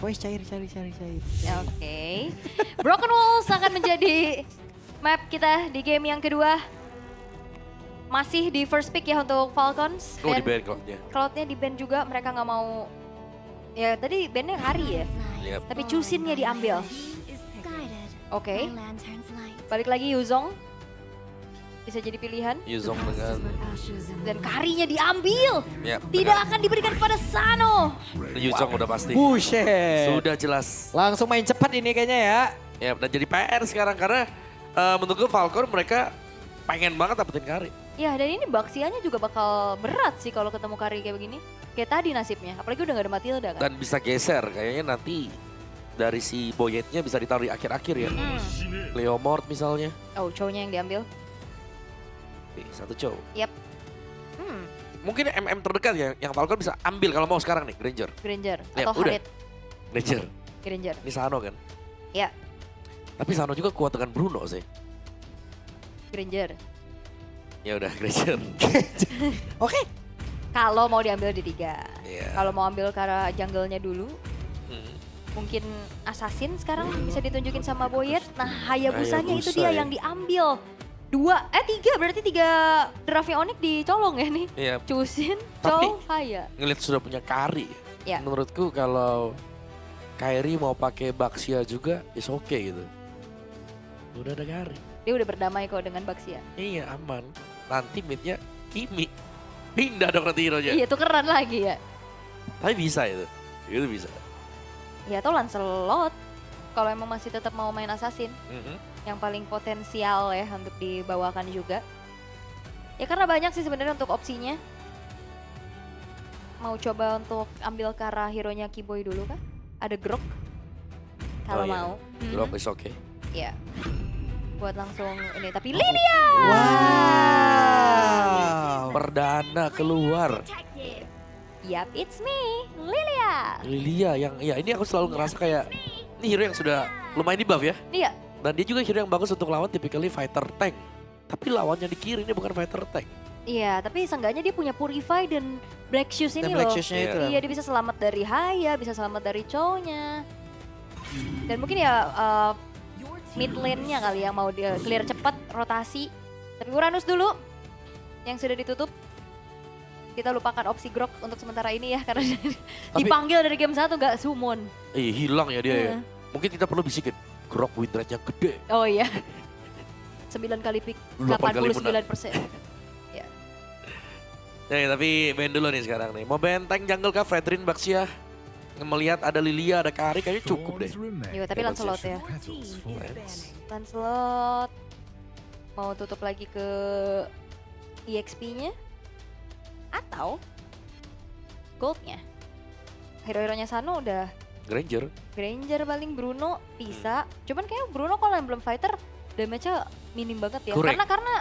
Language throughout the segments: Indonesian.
voice cair. Oke. Broken Walls akan menjadi map kita di game yang kedua. Masih di first pick ya untuk Falcons. Oh, di Dan ban Cloud-nya. Cloud-nya di ban juga, mereka nggak mau. Ya tadi ban-nya Hari ya. Yep. Tapi Chusin-nya diambil. Oke. Balik lagi Yuzong. Bisa jadi pilihan. Yuzong dengan Dan Karinya diambil. ya, Tidak akan diberikan kepada Sano. Yuzong udah pasti. Buset. Sudah jelas. Langsung main cepat ini kayaknya ya. Ya, dan jadi PR sekarang karena menurutku Falcon mereka pengen banget dapetin Kari. Ya dan ini Baxianya juga bakal berat sih kalau ketemu Kari kayak begini. Kayak tadi nasibnya, apalagi udah gak ada Matilda kan. Dan bisa geser kayaknya nanti dari si Boyetnya bisa ditaruh di akhir-akhir ya. Leomord misalnya. Oh, Chow-nya yang diambil. Nih, satu cow. Yap. Mungkin MM terdekat ya yang Falcon bisa ambil kalau mau sekarang nih, Granger. Granger Ya, atau udah. Harit. Granger. Granger. Ini Sano kan. Ya, Tapi Sano juga kuat dengan Bruno sih. Granger. Ya udah Granger. Oke. Kalau mau diambil di 3. Iya. Kalau mau ambil ke arah jungle-nya dulu, Hmm. mungkin Assassin sekarang bisa ditunjukin sama Boyet. Nah, Hayabusanya itu Hayabusa dia ya. yang diambil. 3, berarti 3 draftnya Onyx dicolong ya nih. Iya. Chusin, Tapi- Chow, Haya. Ngeliat sudah punya Kari. Ya. Menurutku kalau Kairi mau pakai Baxia juga is oke gitu. Udah ada Kari. Dia udah berdamai kok dengan Baxia. Iya aman. Nanti midnya Kimi. Pindah dong nanti hero-nya. Iya, tukeran lagi ya. Tapi bisa itu. Itu bisa. Ya atau Lancelot. Kalau emang masih tetap mau main Assassin. Mhm. Yang paling potensial ya untuk dibawakan juga. Ya karena banyak sih sebenarnya untuk opsinya. Mau coba untuk ambil ke arah hero-nya Kiboy dulu kah? Ada Grok? Kalau Oh, iya. mau. Drop is oke. Ya. Buat langsung ini. Tapi Lilia! Wow. Perdana keluar. Yap, it's me, Lilia. Lilia yang ya ini aku selalu ngerasa kayak ini hero yang sudah lumayan di buff ya. Iya, Dan dia juga hero yang bagus untuk lawan typically fighter tank. Tapi lawannya di kiri ini bukan fighter tank. iya. Tapi seenggaknya dia punya Purify dan Black Shoes ini Dan Black loh. Shoes-nya itu. Iya, dia bisa selamat dari Haya, bisa selamat dari Chow-nya. Dan mungkin ya mid lane-nya kali yang mau dia clear cepat, rotasi. Tapi Uranus dulu yang sudah ditutup. Kita lupakan opsi Grok untuk sementara ini ya, karena dipanggil dari game 1 gak summon. Hilang ya dia ya. Iya. Mungkin kita perlu bisikin Grok win rate yang gede. Oh iya. 9 kali pick, 8 kali 89%. Ya, tapi ban dulu nih sekarang nih. Mau benteng jungle kah Fredrin Baxia? Melihat ada Lilia, ada Kari kayaknya cukup deh. Iya, tapi Lancelot ya. Lancelot mau tutup lagi ke EXP-nya atau Gold-nya. Hero-heronya Sano udah Granger. Granger paling Bruno bisa. Cuman kayak Bruno kalau yang belum fighter damage-nya minim banget ya. Correct. Karena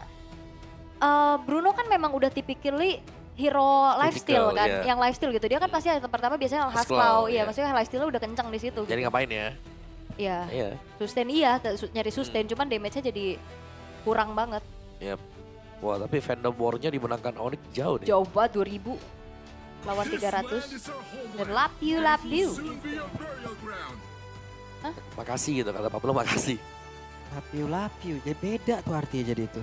Bruno kan memang udah typically hero lifesteal kan, iya. yang lifesteal gitu. Dia kan pasti item pertama biasanya Haskell, Haskell, iya iya. maksudnya lifesteal udah kencang di situ. Jadi gitu. ngapain ya? Iya. Iya. Sustain iya, nyari sustain, cuman damage-nya jadi kurang banget. Yap. Wah, tapi Fandom War-nya dimenangkan Onyx jauh nih. Jauh banget 2000 lawan 300 dan lapiu. Makasih gitu kata Pablo, makasih. Lapiu. Jadi beda tuh artinya jadi itu.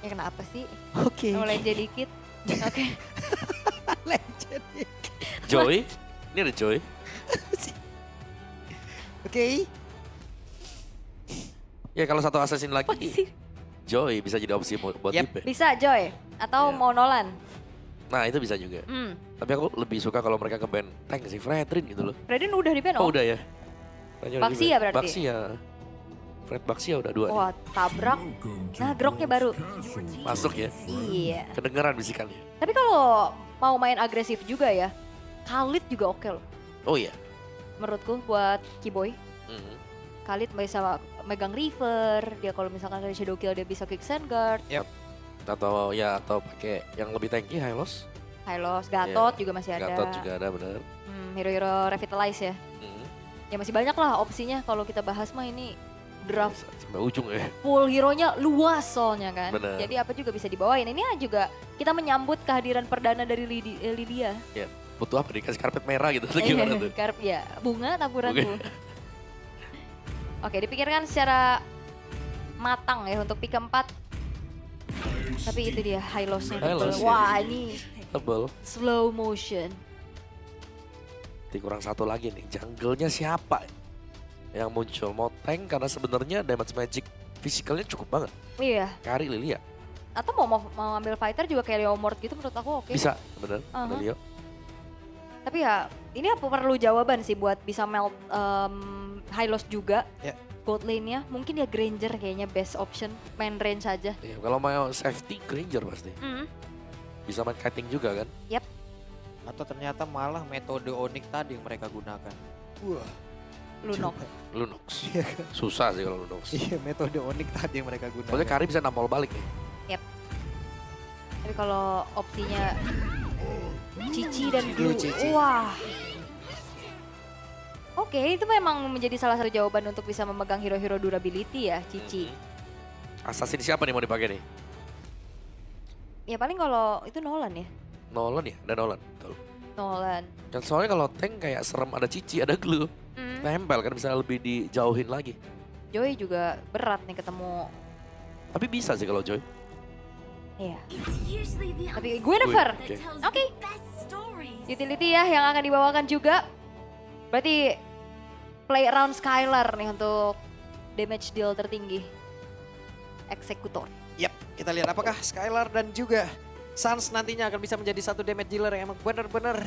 Ya kenapa sih? Oke. Mulai jadi dikit. Oke. Legend. Joy. Ini ada Joy. Oke. Ya kalau satu assassin lagi, Apa sih? Joy bisa jadi opsi buat Yep. Ipe. Bisa Joy atau Iya. mau Nolan. Nah itu bisa juga. Tapi aku lebih suka kalau mereka ke-ban tank sih, Fredrin gitu loh. Fredin udah di ban Oh udah ya? Tanya udah Baxia di-ban. berarti? Baxia. Fred Baxia udah 2 nih. Wah, tabrak. Nah, Groknya baru. Masuk ya, Iya. kedengeran bisikannya. Tapi kalau mau main agresif juga ya, Khalid juga oke loh. Oh iya. Menurutku buat Kiboy. Mhm. Khalid bisa megang River, dia kalau misalkan ada Shadow Kill dia bisa kick Sandguard. Atau pakai yang lebih tanky Hylos. Hylos, Gatot juga masih ada. Gatot juga ada bener. Hero-hero Revitalize ya. Mhm. Ya masih banyak lah opsinya kalau kita bahas mah ini draft Sampai ujung ya. full hero-nya luas soalnya kan. Bener. Jadi apa juga bisa dibawain. Ini juga kita menyambut kehadiran perdana dari Lydia. Butuh apa nih? Kasih karpet merah gitu atau gimana tuh? Ya, bunga taburan Oke. bunga. Oke, dipikirkan secara matang ya untuk pick keempat. Tapi itu dia high loss-nya. High loss, ya. Wah, ini Tebel. slow motion. Nanti kurang satu lagi nih, jungle-nya siapa yang muncul? Mau tank karena sebenarnya damage magic physicalnya cukup banget. Iya, Kari Lilia. atau mau ambil fighter juga kayak Leomord gitu menurut aku oke. Bisa, bener. Aha. Lilio. Tapi ya ini perlu jawaban sih buat bisa melt high loss juga. Ya. Gold lane-nya mungkin ya Granger kayaknya best option, main range aja. Iya, kalau mau safety, Granger pasti. Bisa main kiting juga kan? Atau ternyata malah metode Onyx tadi yang mereka gunakan. Wah. Lunok. Lunox. Iya kan? Susah sih kalau Lunox. Iya, metode Onyx tadi yang mereka gunakan. Soalnya Kari bisa nampol balik nih. Tapi kalau opsinya Cici dan Blue, Cici. wah. Oke, itu memang menjadi salah satu jawaban untuk bisa memegang hero-hero durability ya, Cici. Assassin siapa nih mau dipakai nih? Ya paling kalau itu Nolan ya, Nolan ya? Ada Nolan. Betul. Nolan. Dan soalnya kalau tank kayak serem ada Cici, ada Glue. Nempel kan bisa lebih dijauhin lagi. Joy juga berat nih ketemu. Tapi bisa sih kalau Joy. Iya. Tapi Guinevere. Oke. Oke. Utility ya yang akan dibawakan juga. Berarti play around Skylar nih untuk damage deal tertinggi. Eksekutor. Yap, kita lihat apakah Skylar dan juga Sans nantinya akan bisa menjadi satu damage dealer yang emang benar-benar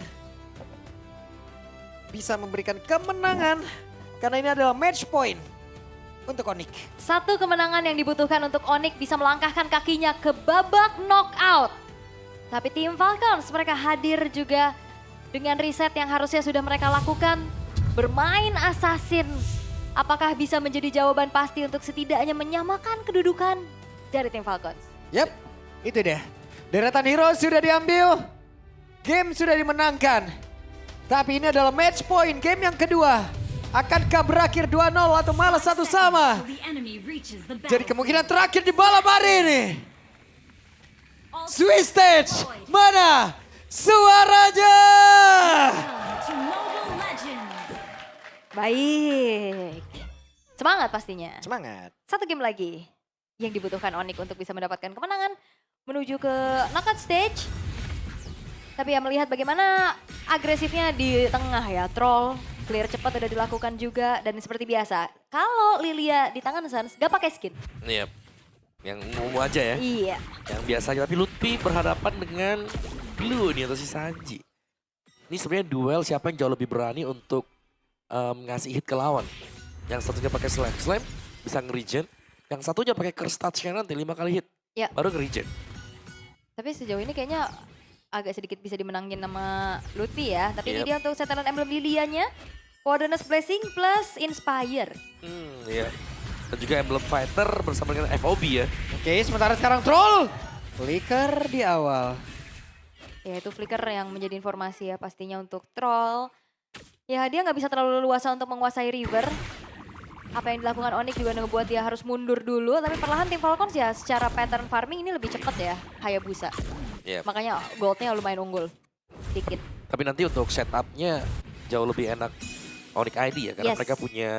bisa memberikan kemenangan. Karena ini adalah match point untuk Onyx. Satu kemenangan yang dibutuhkan untuk Onyx bisa melangkahkan kakinya ke babak knockout. Tapi tim Falcons mereka hadir juga dengan riset yang harusnya sudah mereka lakukan. Bermain assassin. Apakah bisa menjadi jawaban pasti untuk setidaknya menyamakan kedudukan dari tim Falcons? Yap, itu dia. Deretan hero sudah diambil. Game sudah dimenangkan. Tapi ini adalah match point game yang kedua. Akankah berakhir 2-0 atau malah satu sama? Jadi kemungkinan terakhir di balap hari ini. Swiss Stage, mana suaranya? Baik. Semangat pastinya. Semangat. Satu game lagi yang dibutuhkan Onyx untuk bisa mendapatkan kemenangan menuju ke knockout stage. Tapi ya melihat bagaimana agresifnya di tengah ya, troll, clear cepat udah dilakukan juga dan seperti biasa. Kalau Lilia di tangan Sans gak pakai skin. Iya. Yang umum aja ya. Iya. Yang biasa aja. Tapi Lutfi berhadapan dengan Blue nih atau si Sanji. Ini sebenarnya duel siapa yang jauh lebih berani untuk ngasih hit ke lawan. Yang satunya pakai slam bisa nge-regen. Yang satunya pakai curse touch-nya nanti 5 kali hit. Ya. Baru nge-regen. Tapi sejauh ini kayaknya agak sedikit bisa dimenangin sama Lutfi ya. Tapi ini Yep. dia untuk setelan emblem Lilianya. Wilderness Blessing plus Inspire. Iya. Dan juga Emblem Fighter bersama dengan FOB ya. Oke, sementara sekarang troll. Flicker di awal. Ya itu flicker yang menjadi informasi ya pastinya untuk troll. Ya dia nggak bisa terlalu leluasa untuk menguasai river. Apa yang dilakukan Onyx juga ngebuat dia harus mundur dulu. Tapi perlahan tim Falcons ya secara pattern farming ini lebih cepat ya Hayabusa. Yep. Makanya goldnya lumayan unggul. Dikit. Tapi nanti untuk setupnya jauh lebih enak Onyx ID ya. Karena Yes. mereka punya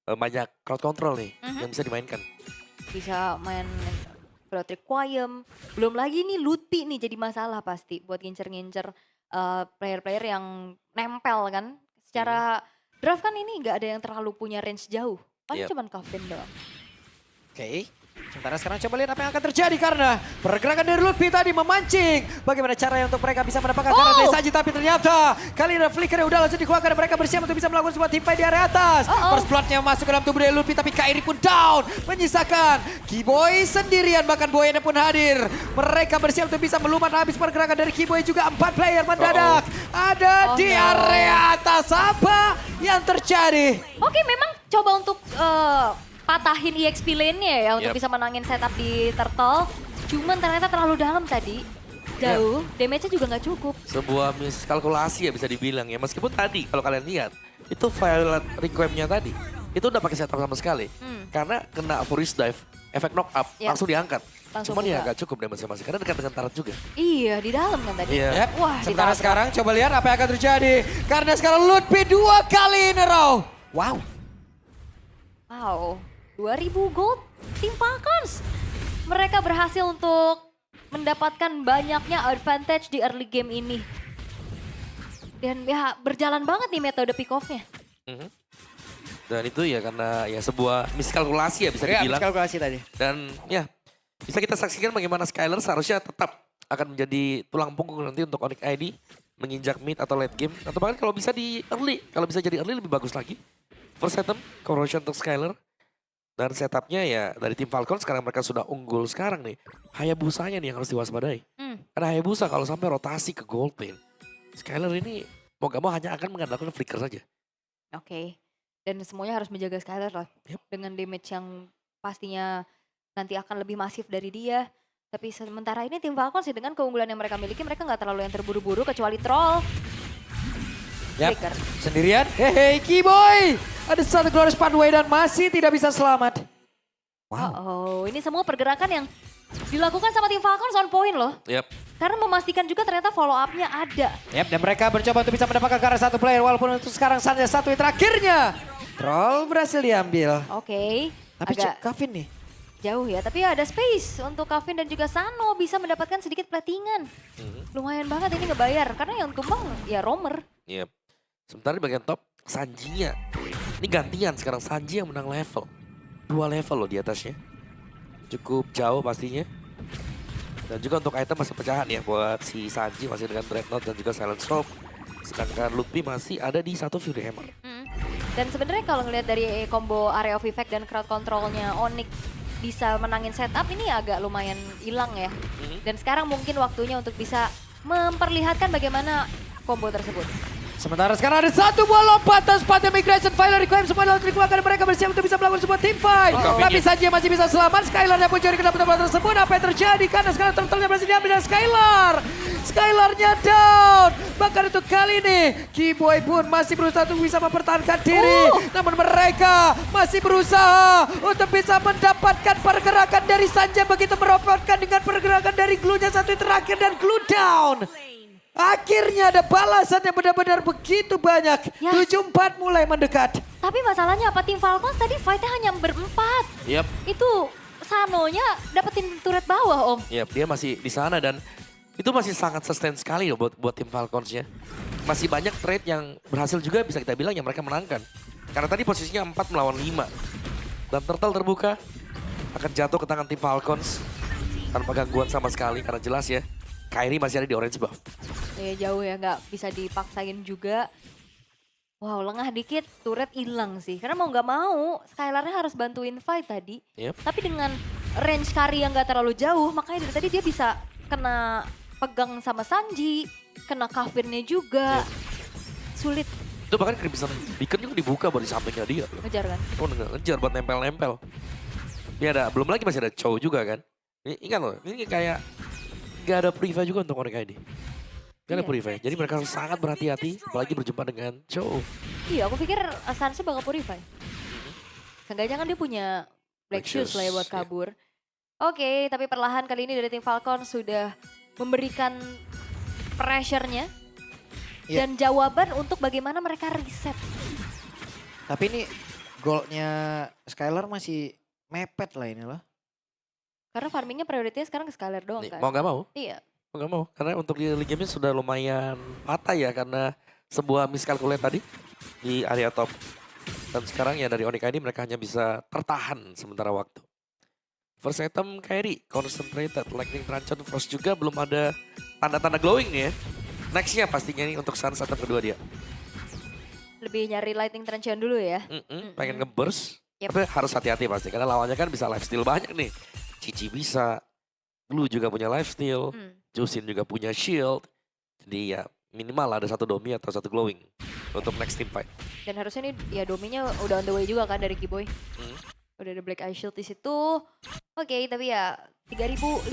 banyak crowd control nih yang bisa dimainkan. Bisa main Blood Requiem. Belum lagi nih Lutfi nih jadi masalah pasti buat ngincer-ngincer player-player yang nempel kan. Secara draft kan ini nggak ada yang terlalu punya range jauh. Paling Yep. cuman Coven doang. Oke, sementara sekarang coba lihat apa yang akan terjadi karena pergerakan dari Lutfi tadi memancing. Bagaimana caranya untuk mereka bisa mendapatkan karena dari Sanji, tapi ternyata kali ini flicker udah langsung dikeluarkan dan mereka bersiap untuk bisa melakukan sebuah teamfight di area atas. First bloodnya masuk ke dalam tubuh dari Lutfi tapi Kairi pun down. Menyisakan Kiboy sendirian, bahkan Boynya pun hadir. Mereka bersiap untuk bisa melumat habis pergerakan dari Kiboy juga 4 player mendadak. Ada di area atas, apa yang terjadi? Oke memang coba untuk patahin EXP lane-nya ya untuk Yep. bisa menangin setup di Turtle. Cuman ternyata terlalu dalam tadi. Jauh, damage-nya juga nggak cukup. Sebuah miskalkulasi ya bisa dibilang ya. Meskipun tadi kalau kalian lihat itu Violet Requiem-nya tadi itu udah pakai setup sama sekali. Karena kena Furious Dive efek knock up, Ya. langsung diangkat. Langsung Cuman ya buka. gak cukup damage masih, karena dekat dengan turret juga. Iya, di dalam kan tadi. Iya. Yep. Wah, Sementara ditabrak. sekarang coba lihat apa yang akan terjadi. Karena sekarang Lutfi 2 kali in a row. Wow. Wow, 2000 gold Team Falcons. Mereka berhasil untuk mendapatkan banyaknya advantage di early game ini. Dan ya berjalan banget nih metode pick off-nya. Mhm. Dan itu ya karena ya sebuah miskalkulasi ya bisa Ya, dibilang. kalkulasi tadi. Dan ya bisa kita saksikan bagaimana Skylar seharusnya tetap akan menjadi tulang punggung nanti untuk Onyx ID. Menginjak mid atau late game. Atau bahkan kalau bisa di early. Kalau bisa jadi early lebih bagus lagi. First item, corrosion untuk Skylar. Dan setupnya ya dari tim Falcon sekarang mereka sudah unggul sekarang nih. Hayabusanya nih yang harus diwaspadai. Karena Hayabusa kalau sampai rotasi ke gold lane. Skylar ini mau gak mau hanya akan mengandalkan flicker saja. Oke. Dan semuanya harus menjaga Skylar lah. Yep. Dengan damage yang pastinya nanti akan lebih masif dari dia. Tapi sementara ini tim Falcons sih dengan keunggulan yang mereka miliki, mereka nggak terlalu yang terburu-buru kecuali troll. Yap, Flicker. sendirian. Hehe, Kiboy. Ada satu glorious pathway dan masih tidak bisa selamat. Wow. Oh, ini semua pergerakan yang dilakukan sama tim Falcons on point loh. Yap. Karena memastikan juga ternyata follow up-nya ada. Yap, dan mereka bercoba untuk bisa mendapatkan ke arah satu player. Walaupun untuk sekarang saja satu yang terakhirnya. Troll berhasil diambil. Oke, Tapi agak Kavin nih. jauh ya. Tapi ada space untuk Kavin dan juga Sano bisa mendapatkan sedikit platingan. Mhm. Lumayan banget ini ngebayar. Karena yang tumbang ya roamer. Yep. Sementara di bagian top, Sanjinya. Ini gantian sekarang Sanji yang menang level. 2 level loh di atasnya. Cukup jauh pastinya. Dan juga untuk item masih pecahan ya buat si Sanji masih dengan Dreadnought dan juga Silent Stroke. Sedangkan Lutfi masih ada di satu Fury Hammer. Dan sebenarnya kalau ngelihat dari combo area of effect dan crowd controlnya Onyx bisa menangin setup ini agak lumayan hilang ya. Dan sekarang mungkin waktunya untuk bisa memperlihatkan bagaimana combo tersebut. Sementara sekarang ada satu buah lompatan sepatu migration final requiem semua dalam dikeluarkan mereka bersiap untuk bisa melakukan sebuah team fight. Tapi Sanji masih bisa selamat. Skylar yang pun jadi kena tempat tersebut. Apa yang terjadi? Karena sekarang turtle-nya berhasil diambil dan Skylar. Skylarnya down. Bahkan untuk kali ini Kiboy pun masih berusaha untuk bisa mempertahankan diri. Namun mereka masih berusaha untuk bisa mendapatkan pergerakan dari Sanji begitu merobotkan dengan pergerakan dari glue-nya satu yang terakhir dan glue down. Akhirnya ada balasan yang benar-benar begitu banyak. Yes. 7-4 mulai mendekat. Tapi masalahnya apa tim Falcons tadi fight-nya hanya berempat. Yap. Itu Sanonya dapetin turret bawah om. Yap, dia masih di sana dan itu masih sangat sustain sekali loh buat tim Falcons-nya. Masih banyak trade yang berhasil juga bisa kita bilang yang mereka menangkan. Karena tadi posisinya 4 melawan 5. Dan turtle terbuka akan jatuh ke tangan tim Falcons tanpa gangguan sama sekali karena jelas ya Kairi masih ada di orange buff. Ya jauh ya, nggak bisa dipaksain juga. Wow, lengah dikit, turret hilang sih. Karena mau nggak mau, Skylarnya harus bantuin fight tadi. Yep. Tapi dengan range Kari yang nggak terlalu jauh, makanya dari tadi dia bisa kena pegang sama Sanji, kena Kavinnya juga. Sulit Itu bahkan Crimson Beacon juga dibuka buat di sampingnya dia. ngejar kan. Oh, ngejar buat nempel-nempel. Ini ada, belum lagi masih ada Chow juga kan. Ini ingat loh, ini kayak gak ada Priva juga untuk Onyx ID. Gak ada Iya. Priva, jadi mereka harus sangat berhati-hati apalagi berjumpa dengan Chow. Iya, aku pikir Sansa bakal purify. Seenggaknya kan dia punya Black Shoes lah ya buat iya. kabur. Oke, tapi perlahan kali ini dari tim Falcon sudah memberikan pressure-nya. Iya. Dan jawaban untuk bagaimana mereka reset. Tapi ini goalnya Skylar masih mepet lah ini loh. Karena farmingnya prioritasnya sekarang ke Skylar doang Nih, kan. mau gak mau? Iya. Mau gak mau? Karena untuk di early game-nya sudah lumayan patah ya karena sebuah miscalculate tadi di area top. Dan sekarang ya dari Onyx ID mereka hanya bisa tertahan sementara waktu. First item Kairi, concentrated, lightning truncheon, frost juga belum ada tanda-tanda glowing nih ya. Nextnya pastinya nih untuk Sans item kedua dia. Lebih nyari lightning truncheon dulu ya. Pengen nge-burst, Yep. tapi harus hati-hati pasti karena lawannya kan bisa lifesteal banyak nih. Cici bisa, Blue juga punya lifesteal, Jusin juga punya shield. Jadi ya minimal ada satu domi atau satu glowing untuk next team fight. Dan harusnya nih ya dominya udah on the way juga kan dari Kiboy. Hmm. Udah ada Black Eye Shield di situ. Oke, tapi ya 3.500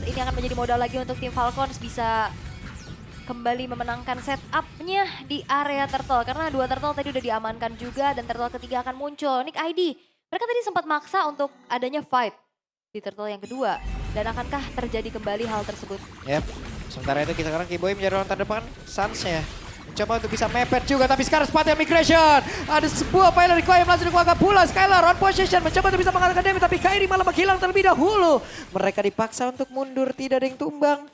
ini akan menjadi modal lagi untuk tim Falcons bisa kembali memenangkan setupnya di area turtle. Karena 2 turtle tadi udah diamankan juga dan turtle ketiga akan muncul. Nick ID Mereka tadi sempat maksa untuk adanya fight di turtle yang kedua. Dan akankah terjadi kembali hal tersebut? Yep. Sementara itu kita sekarang Kiboy menjadi lawan terdepan. Suns-nya mencoba untuk bisa mepet juga, tapi sekarang spotnya migration. Ada sebuah pilot require langsung dikeluarkan pula. Skylar on position mencoba untuk bisa mengalahkan Demi, tapi Kairi malah menghilang terlebih dahulu. Mereka dipaksa untuk mundur, tidak ada yang tumbang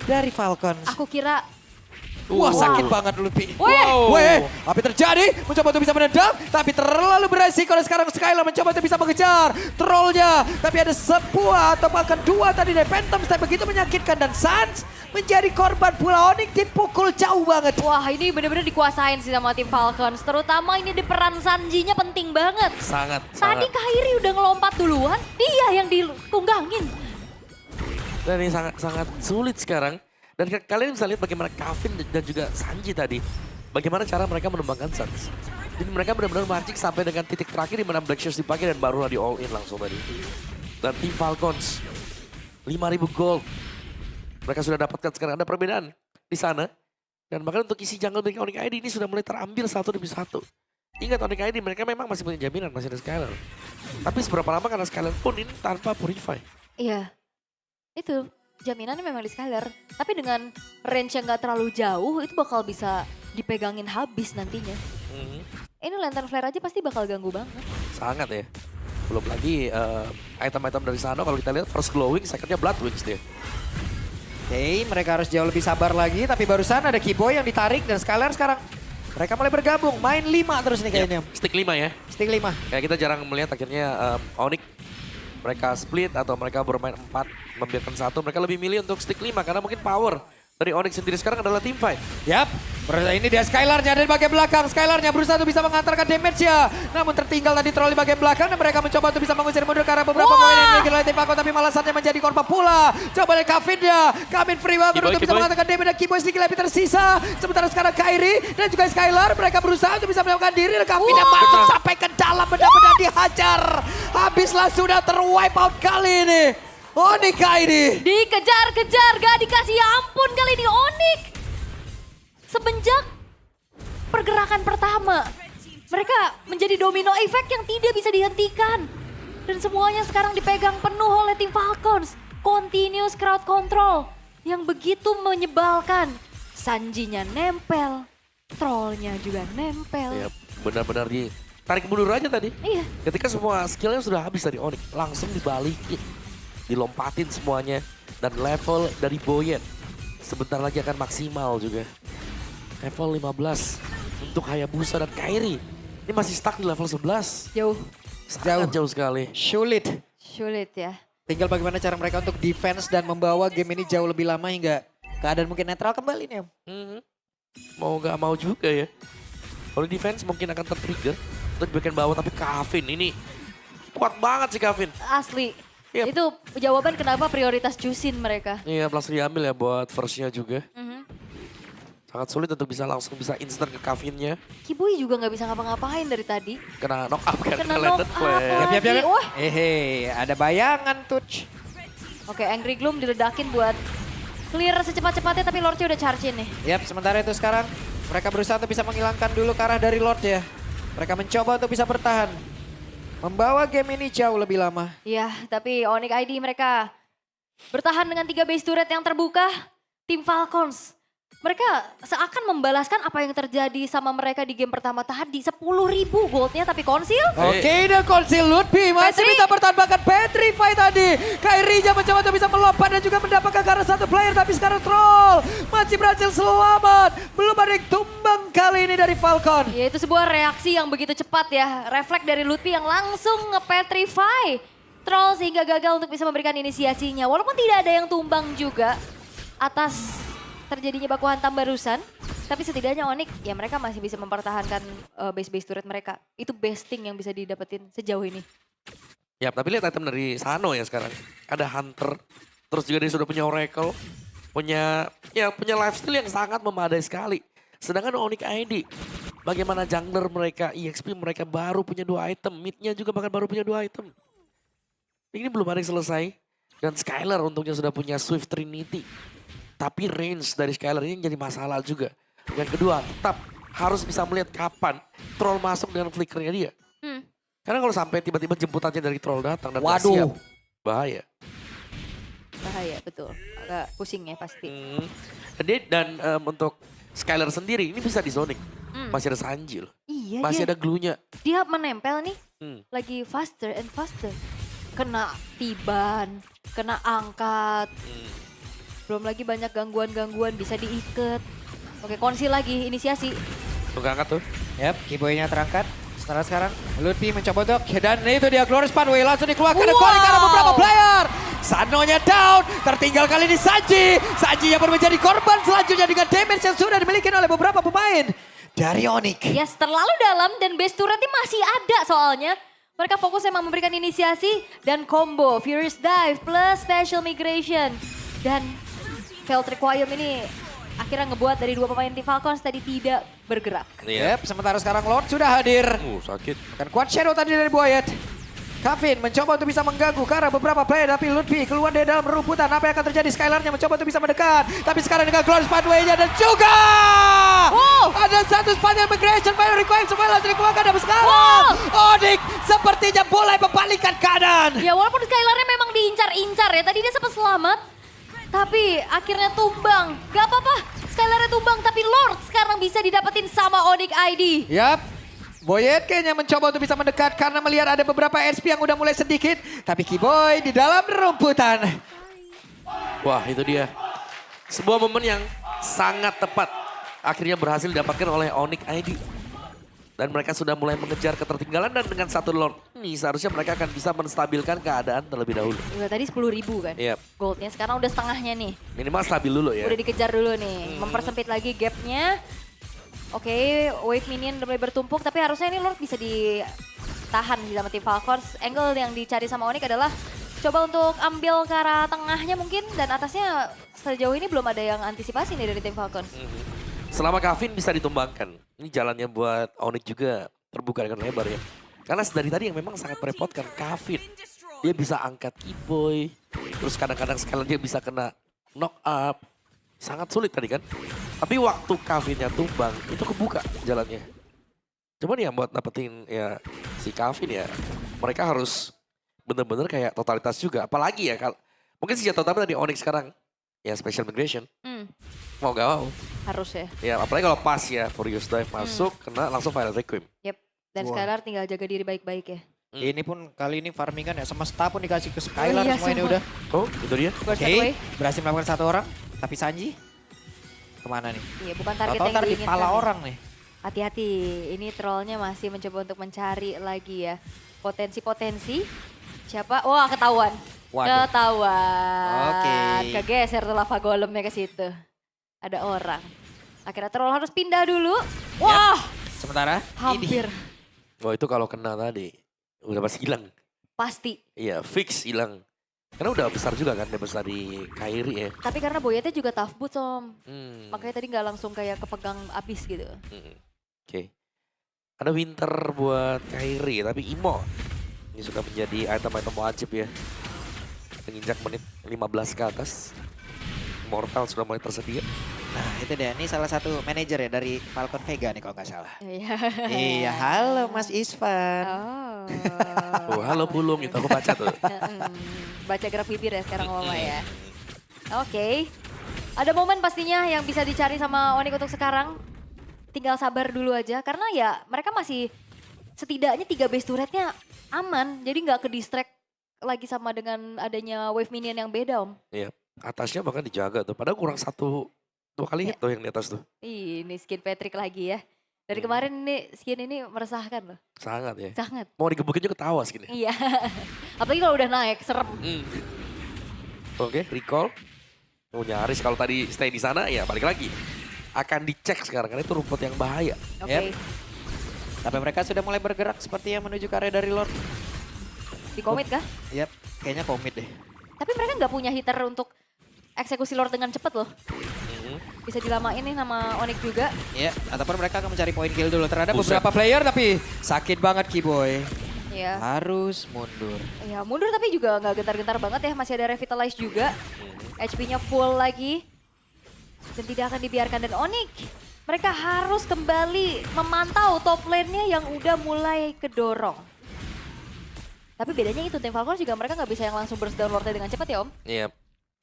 dari Falcons. Aku kira Wah, sakit banget Lutfi. Weh. Weh, apa yang terjadi? Mencoba untuk bisa menendang, tapi terlalu beresiko. Dan sekarang Skylar mencoba untuk bisa mengejar trollnya. Tapi ada sebuah atau bahkan dua tadi dari Phantom Step begitu menyakitkan. Dan Suns menjadi korban pula. Onyx dipukul jauh banget. wah ini bener-bener dikuasain sih sama tim Falcons. Terutama ini di peran Sanji-nya penting banget. Sangat, Tadi sangat. Kairi udah ngelompat duluan, dia yang ditunggangin. Dan ini sangat sulit sekarang. Dan kalian bisa lihat bagaimana Kevin dan juga Sanji tadi. Bagaimana cara mereka menumbangkan Suns. Jadi mereka benar-benar mancing sampai dengan titik terakhir di mana Black Shoes dipakai dan barulah di all in langsung tadi. Dan tim Falcons 5.000 gold. Mereka sudah dapatkan sekarang, ada perbedaan di sana. Dan bahkan untuk isi jungle dari Onyx ID ini sudah mulai terambil satu demi satu. Ingat Onyx ID mereka memang masih punya jaminan, masih ada Skylar. Tapi seberapa lama karena Skylar pun ini tanpa Purify. Iya, itu jaminannya memang di Skylar. Tapi dengan range yang gak terlalu jauh, itu bakal bisa dipegangin habis nantinya. Ini Lantern Flare aja pasti bakal ganggu banget. Sangat ya. Belum lagi item-item dari sana kalau kita lihat first glowing, secondnya blood wings dia. Oke, mereka harus jauh lebih sabar lagi. Tapi barusan ada Kiboy yang ditarik dan Skylar sekarang mereka mulai bergabung. Main 5 terus nih kayaknya. Stick 5 ya. Stick 5. Kayak kita jarang melihat akhirnya Onyx mereka split atau mereka bermain 4 membiarkan satu. Mereka lebih milih untuk stick 5 karena mungkin power dari Onyx sendiri sekarang adalah team fight. Yap, ini dia Skylarnya dari bagian belakang. Skylarnya berusaha untuk bisa mengantarkan damage-nya. Namun tertinggal tadi troll di bagian belakang dan mereka mencoba untuk bisa mengusir mundur karena beberapa pemain yang dimiliki oleh tim Falcon. Tapi malah saatnya menjadi korban pula. Coba dari Kevin-nya. Kevin free banget untuk bisa mengantarkan damage dan Kiboy sedikit lebih tersisa. Sementara sekarang Kairi dan juga Skylar mereka berusaha untuk bisa menyelamatkan diri. Dan Kevin yang masuk sampai ke dalam benar-benar dihajar. Habislah sudah terwipe out kali ini. Onyx ID. Dikejar-kejar, gak dikasih ampun kali ini Onyx. Semenjak pergerakan pertama, mereka menjadi domino effect yang tidak bisa dihentikan. Dan semuanya sekarang dipegang penuh oleh tim Falcons. Continuous crowd control yang begitu menyebalkan. Sanjinya nempel, trollnya juga nempel. Ya, benar-benar ditarik mundur aja tadi. Iya. Ketika semua skillnya sudah habis dari Onyx, langsung dibalikin. Dilompatin semuanya. Dan level dari Boyen sebentar lagi akan maksimal juga. Level 15 untuk Hayabusa dan Kairi. Ini masih stuck di level 11. Jauh. Sangat jauh sekali. Sulit. Sulit ya. Tinggal bagaimana cara mereka untuk defense dan membawa game ini jauh lebih lama hingga keadaan mungkin netral kembali nih Om. Mau gak mau juga ya. Kalau defense mungkin akan tertrigger untuk bagian bawah. Tapi Kevin ini kuat banget sih Kevin. Asli. Yep. Itu jawaban kenapa prioritas Jusin mereka. Iya langsung diambil ya buat first-nya juga. Mhm. Sangat sulit untuk langsung bisa instant ke Kevinnya. Kiboy juga nggak bisa ngapa-ngapain dari tadi. Kena knock up kan. Kena Lantern knock up Flare. lagi. Wah. Ada bayangan touch. Oke, Angry Gloom diledakin buat clear secepat-cepatnya tapi Lordnya udah charge in nih. Yap, sementara itu sekarang mereka berusaha untuk bisa menghilangkan dulu ke arah dari Lord ya. Mereka mencoba untuk bisa bertahan. Membawa game ini jauh lebih lama. Iya, tapi Onyx ID mereka bertahan dengan 3 base turret yang terbuka. Tim Falcons. Mereka seakan membalaskan apa yang terjadi sama mereka di game pertama tadi. 10.000 goldnya tapi konsil. Oke, dan Konsil Lutfi masih Petri. bisa bertahan bahkan Petrify tadi. Kairi mencoba untuk bisa melompat dan juga mendapatkan ke arah satu player. Tapi sekarang Troll masih berhasil selamat. Belum ada yang tumbang kali ini dari Falcon. Ya itu sebuah reaksi yang begitu cepat ya. Refleks dari Lutfi yang langsung nge-petrify Troll sehingga gagal untuk bisa memberikan inisiasinya. Walaupun tidak ada yang tumbang juga atas terjadinya baku hantam barusan. Tapi setidaknya Onyx ya mereka masih bisa mempertahankan base-base turret mereka. Itu best thing yang bisa didapetin sejauh ini. Ya tapi lihat item dari Sano ya sekarang. Ada Hunter. Terus juga dia sudah punya Oracle. Punya lifestyle yang sangat memadai sekali. Sedangkan Onyx ID. Bagaimana jungler mereka, EXP mereka baru punya 2 item. Midnya juga bahkan baru punya 2 item. Ini belum ada yang selesai. Dan Skylar untungnya sudah punya Swift Trinity. Tapi range dari Skylar ini jadi masalah juga. Yang kedua, tetap harus bisa melihat kapan troll masuk dengan flickernya dia. Karena kalau sampai tiba-tiba jemputannya dari troll datang dan nggak Waduh. siap, bahaya. Bahaya betul. Agak pusing ya pasti. Untuk Skylar sendiri ini bisa di zoning. Masih ada Sanji loh. Iya Masih dia, ada glue-nya. dia menempel nih. Hmm. Lagi faster and faster. Kena tiban, kena angkat. Belum lagi banyak gangguan-gangguan bisa diikat. Oke, konsil lagi, inisiasi. Tuh angkat tuh. Yap, keyboardnya terangkat. Sekarang Lutfi mencoba untuk dan itu dia Glorious Pathway langsung dikeluarkan Wow. Kori karena beberapa player. Sanonya down, tertinggal kali ini Sanji. Sanji yang baru menjadi korban selanjutnya dengan damage yang sudah dimiliki oleh beberapa pemain dari Onyx. Yes, terlalu dalam dan base turretnya masih ada soalnya. Mereka fokus emang memberikan inisiasi dan combo. Furious Dive plus Special Migration. Dan Failed Requiem ini akhirnya ngebuat dari dua pemain tim Falcons tadi tidak bergerak. Iya. Yep, sementara sekarang Lord sudah hadir. Sakit. Akan kuat shadow tadi dari Boyet. Kevin mencoba untuk bisa mengganggu karena beberapa player tapi Lutfi keluar dari dalam rumputan. Apa yang akan terjadi? Skylarnya mencoba untuk bisa mendekat. Tapi sekarang dengan Glorious Pathway-nya dan juga ada satu Spanish Migration Fire Requiem semua langsung dikeluarkan dan sekarang Onyx sepertinya mulai membalikan keadaan. Ya walaupun Skylarnya memang diincar-incar ya. Tadi dia sempat selamat. Tapi akhirnya tumbang. Gak apa-apa. Skylarnya tumbang tapi Lord sekarang bisa didapetin sama Onyx ID. Yap. Boyet kayaknya mencoba untuk bisa mendekat karena melihat ada beberapa SP yang udah mulai sedikit. Tapi Kiboy di dalam rumputan. Wah itu dia. Sebuah momen yang sangat tepat. Akhirnya berhasil didapatkan oleh Onyx ID. Dan mereka sudah mulai mengejar ketertinggalan dan dengan satu Lord ini seharusnya mereka akan bisa menstabilkan keadaan terlebih dahulu. Udah tadi 10.000 kan Iya. goldnya. Sekarang udah setengahnya nih. Minimal stabil dulu ya. Udah dikejar dulu nih. Mempersempit lagi gapnya. Oke, wave minion udah mulai bertumpuk. Tapi harusnya ini Lord bisa ditahan di sama tim Falcons. Angle yang dicari sama Onyx adalah coba untuk ambil ke arah tengahnya mungkin. Dan atasnya sejauh ini belum ada yang antisipasi nih dari tim Falcons. Selama Kevin bisa ditumbangkan. Ini jalannya buat Onyx juga terbuka dengan lebar ya. Karena dari tadi yang memang sangat merepotkan Kevin. Dia bisa angkat Kiboy. Terus kadang-kadang sekali dia bisa kena knock up. Sangat sulit tadi kan. Tapi waktu Kevinnya tumbang itu kebuka jalannya. Cuman ya buat dapetin ya si Kevin ya. Mereka harus bener-bener kayak totalitas juga. Apalagi ya kalau mungkin senjata utama tadi Onyx sekarang. Ya special migration. Mau gak mau. Harus ya. Ya apalagi kalau pas ya Furious Dive masuk kena langsung Final Requiem. Yep. Dan Wah. Skylar tinggal jaga diri baik-baik ya. Ini pun kali ini farmingan ya semesta pun dikasih ke Skylar Iya, semua ini semua. udah. Oh itu dia. Burst Oke, away. berhasil melakukan satu orang. Tapi Sanji kemana nih? Iya, bukan target Tahu-tahu yang ntar di diinginkan. pala ya. orang nih. Hati-hati, ini trollnya masih mencoba untuk mencari lagi ya. Potensi-potensi. Siapa? Wah, ketahuan. Waduh. Ketahuan. Oke. Kegeser tuh lava golemnya ke situ. Ada orang. Akhirnya troll harus pindah dulu. Wah, Sementara hampir. Oh itu kalau kena tadi udah pasti hilang. Pasti. Iya fix hilang. Karena udah besar juga kan damage dari Kairi ya. Tapi karena Boyetnya juga tough boots, Om. Hmm. Makanya tadi nggak langsung kayak kepegang abis gitu. Oke. Ada Winter buat Kairi tapi Imo. Ini sudah menjadi item-item wajib ya. Menginjak menit 15 ke atas. Immortal sudah mulai tersedia. Nah itu dia, ini salah satu manajer ya dari Falcon Vega nih kalau nggak salah. Iya. Iya, halo Mas Isvan. Oh. Oh halo Pulung itu aku baca tuh. Baca gerak bibir ya sekarang Mama ya. Oke. Ada momen pastinya yang bisa dicari sama Onyx untuk sekarang. Tinggal sabar dulu aja karena ya mereka masih setidaknya 3 base turretnya aman. Jadi nggak ke distract lagi sama dengan adanya wave minion yang beda Om. Iya. Atasnya bahkan dijaga tuh. Padahal kurang 2 kali hit tuh yang di atas tuh. Ini skin Patrick lagi ya. Dari kemarin nih skin ini meresahkan loh. Sangat ya. Sangat. Mau digebukin juga ketawa segini. Iya. Apalagi kalau udah naik, serem. Oke, recall. Oh nyaris kalau tadi stay di sana ya balik lagi. Akan dicek sekarang karena itu rumput yang bahaya. Oke. Yep. Tapi mereka sudah mulai bergerak seperti yang menuju ke area dari Lord. Di komit kah? Yap, kayaknya komit deh. Tapi mereka nggak punya hitter untuk eksekusi Lord dengan cepet loh. Bisa dilamain nih sama Onyx juga. Ya, ataupun mereka akan mencari poin kill dulu terhadap Buset. beberapa player tapi sakit banget Kiboy. Iya. Harus mundur. Ya mundur tapi juga nggak gentar-gentar banget ya. Masih ada revitalize juga. HP-nya full lagi. Dan tidak akan dibiarkan. Dan Onyx, mereka harus kembali memantau top lane-nya yang udah mulai kedorong. Tapi bedanya itu, tim Falcons juga mereka nggak bisa yang langsung burst down Lordnya dengan cepat ya Om. Iya.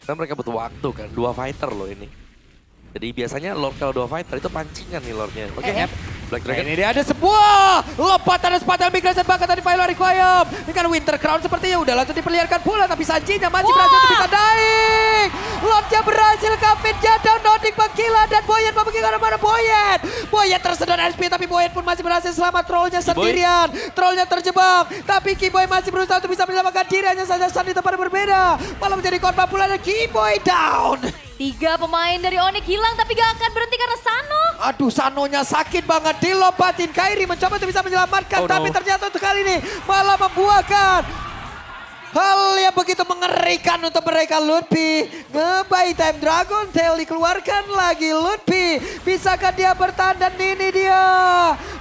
Karena mereka butuh waktu kan, 2 fighter loh ini. Jadi biasanya Lord kalau 2 fighter itu pancingan nih Lordnya. Oke, Black Dragon. Ini dia ada sebuah lompatan sepatu migration bahkan tadi Philo Requiem. Dengan Winter Crown sepertinya udah langsung diperlihatkan pula. Tapi Sanjinya masih berhasil untuk bisa naik. Lordnya berhasil, Kevin jatuh, Nordic menggila dan Boyen mau pergi ke mana Boyen. Boyen tersedot SP tapi Boyen pun masih berhasil selamat. Trollnya sendirian. Trollnya terjebak. Tapi Kiboy masih berusaha untuk bisa menyelamatkan diri. Hanya saja Sun di tempat yang berbeda. Malah menjadi korban pula dan Kiboy down. 3 pemain dari Onyx hilang tapi gak akan berhenti karena Sano. Aduh, Sanonya sakit banget dilompatin. Kairi mencoba untuk bisa menyelamatkan, Oh, tapi no. ternyata untuk kali ini malah membuahkan hal yang begitu mengerikan untuk mereka. Lutfi ngebuy time, Dragon Tail dikeluarkan lagi. Lutfi, bisakah dia bertahan? Dan ini dia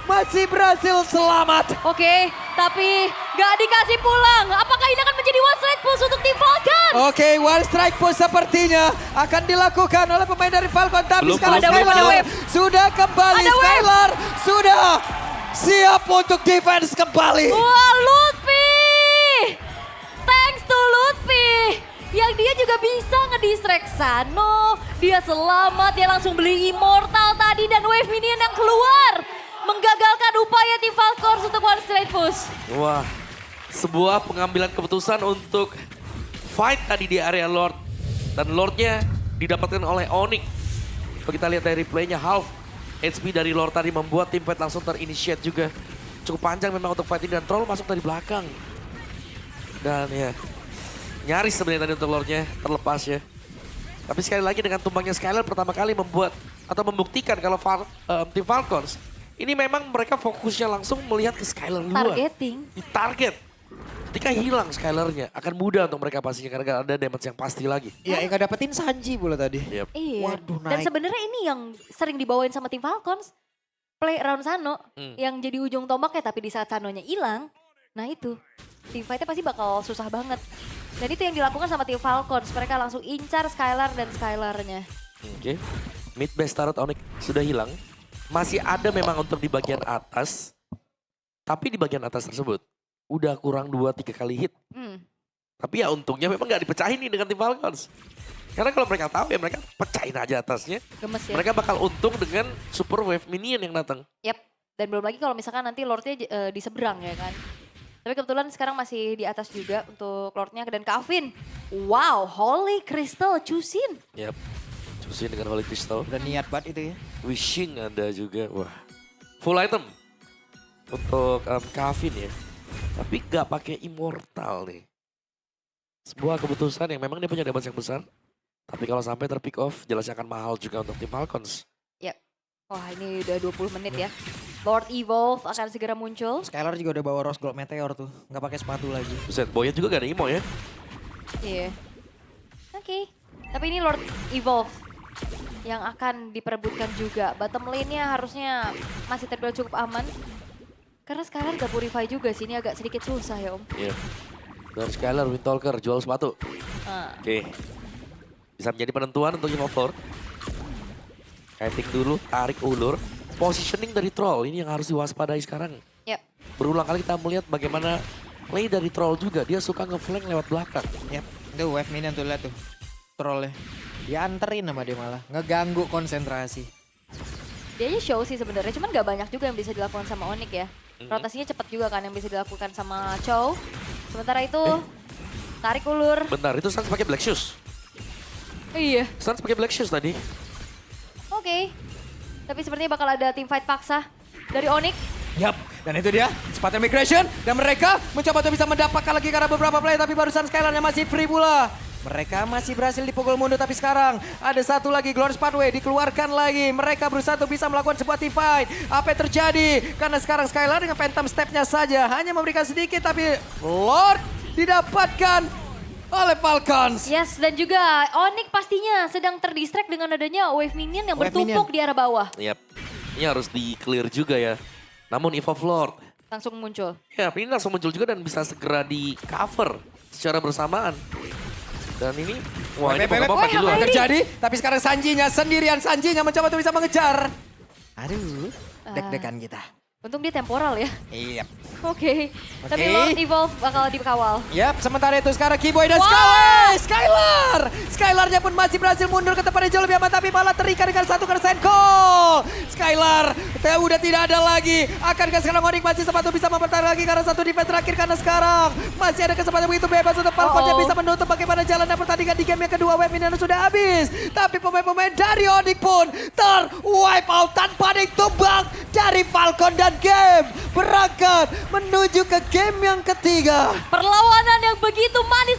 masih berhasil selamat. Oke, tapi gak dikasih pulang. Apakah ini akan menjadi one strike push untuk tim Falcons? Oke, one strike push sepertinya akan dilakukan oleh pemain dari Falcon. Tapi Belum, sekarang belum, Skylar ada wave. sudah kembali. Ada wave. Skylar sudah siap untuk defense kembali. Wah, Lutfi! Thanks to Lutfi! Yang dia juga bisa ngedistract Sano. Dia selamat, dia langsung beli Immortal tadi dan wave minion yang keluar. Menggagalkan upaya tim Falcons untuk one straight push. Wah, sebuah pengambilan keputusan untuk fight tadi di area Lord. Dan Lordnya didapatkan oleh Onyx. Kalau kita lihat dari replaynya, half HP dari Lord tadi membuat tim fight langsung terinitiate juga. Cukup panjang memang untuk fight ini dan Troll masuk dari belakang. Dan ya, nyaris sebenarnya tadi untuk Lordnya terlepas ya. Tapi sekali lagi dengan tumbangnya Skylar pertama kali membuat atau membuktikan kalau tim Falcons ini memang mereka fokusnya langsung melihat ke Skylar duluan. Targeting. Di target. Ketika hilang Skylarnya akan mudah untuk mereka pastinya karena ada damage yang pasti lagi. Ya, yang gak dapetin Sanji pula tadi. Yep. Iya. Waduh, Dan naik. sebenarnya ini yang sering dibawain sama tim Falcons. Play around Sano yang jadi ujung tombaknya, tapi di saat Sanonya hilang, nah itu tim fightnya pasti bakal susah banget. Dan itu yang dilakukan sama tim Falcons. Mereka langsung incar Skylar dan Skylarnya. Oke. Mid base turret Onyx sudah hilang. Masih ada memang untuk di bagian atas. Tapi di bagian atas tersebut udah kurang 2-3 kali hit. Tapi ya untungnya memang gak dipecahin nih dengan tim Falcons. Karena kalau mereka tahu ya mereka pecahin aja atasnya. Gemes ya. Mereka bakal untung dengan super wave minion yang datang. Yap. Dan belum lagi kalau misalkan nanti Lordnya di seberang ya kan. Tapi kebetulan sekarang masih di atas juga untuk Lordnya dan Kavin. Wow, Holy Crystal Chusin. Yap. Cusin dengan Holy Crystal. Udah niat banget itu ya. Wishing ada juga. Wah. Full item. Untuk Kavin ya. Tapi gak pakai Immortal nih. Sebuah keputusan yang memang dia punya damage yang besar. Tapi kalau sampai terpick off, jelasnya akan mahal juga untuk tim Falcons. Yap. Wah, ini udah 20 menit ya. Lord Evolve akan segera muncul. Skylar juga udah bawa Rose Gold Meteor tuh. Gak pakai sepatu lagi. Buset, Boyan juga gak ada imo ya. Iya. Oke. Tapi ini Lord Evolve yang akan diperebutkan juga. Bottom lane-nya harusnya masih terbilang cukup aman. Karena sekarang gak purify juga sih, ini agak sedikit susah ya Om. Iya. Dan Skylar, Windtalker, jual sepatu. Nah, Oke. Bisa menjadi penentuan untuk Game of Lord. Kiting dulu, tarik ulur. Positioning dari Troll, ini yang harus diwaspadai sekarang. yap. Berulang kali kita melihat bagaimana play dari Troll juga. Dia suka nge-flank lewat belakang. Yap, itu wave minion tuh lihat tuh. Trollnya. Dianterin sama dia malah. Ngeganggu konsentrasi. Dia aja show sih sebenarnya, cuman gak banyak juga yang bisa dilakukan sama Onyx ya. Rotasinya cepat juga kan yang bisa dilakukan sama Chow. Sementara itu tarik ulur. Bentar, itu Sans pakai Black Shoes. Iya. Sans pakai Black Shoes tadi. Oke. Tapi sepertinya bakal ada team fight paksa dari Onyx. Yap, dan itu dia sepatu migration. Dan mereka mencoba untuk bisa mendapatkan lagi karena beberapa play. Tapi barusan Skylarnya masih free pula. Mereka masih berhasil dipukul mundur, tapi sekarang ada satu lagi Glorious Pathway dikeluarkan lagi. Mereka berusaha untuk bisa melakukan sebuah team fight. Apa yang terjadi? Karena sekarang Skylar dengan Phantom Step-nya saja hanya memberikan sedikit, tapi Lord didapatkan oleh Falcons. Yes, dan juga Onyx pastinya sedang terdistract dengan adanya wave minion yang Wave bertumpuk di arah bawah. Yap. Ini harus di-clear juga ya. Namun Evolve Lord. Langsung muncul. Ya, ini langsung muncul juga dan bisa segera di-cover secara bersamaan. Dan ini, wah ini Pokemon makin luar. Terjadi, tapi sekarang Sanjinya sendirian. Sanjinya mencoba untuk bisa mengejar. Aduh, deg-degan kita. Untung dia temporal ya. Iya. Oke. Tapi Oke. Lord Evolve bakal dikawal. Yap, sementara itu sekarang Kiboy dan Skylar. Skylarnya pun masih berhasil mundur ke tempat yang jauh lebih aman, tapi malah terikat dengan satu kersen call. Skylar udah tidak ada lagi. Akankah sekarang Onyx masih sempat bisa mempertahankan lagi karena satu defense terakhir, karena sekarang masih ada kesempatan begitu bebas untuk Falcon yang bisa menutup bagaimana jalan pertandingan di game yang kedua. Wave ini sudah habis. Tapi pemain-pemain dari Onyx pun wipe out tanpa ditumbang dari Falcon, dan game berangkat menuju ke game yang ketiga. Perlawanan yang begitu manis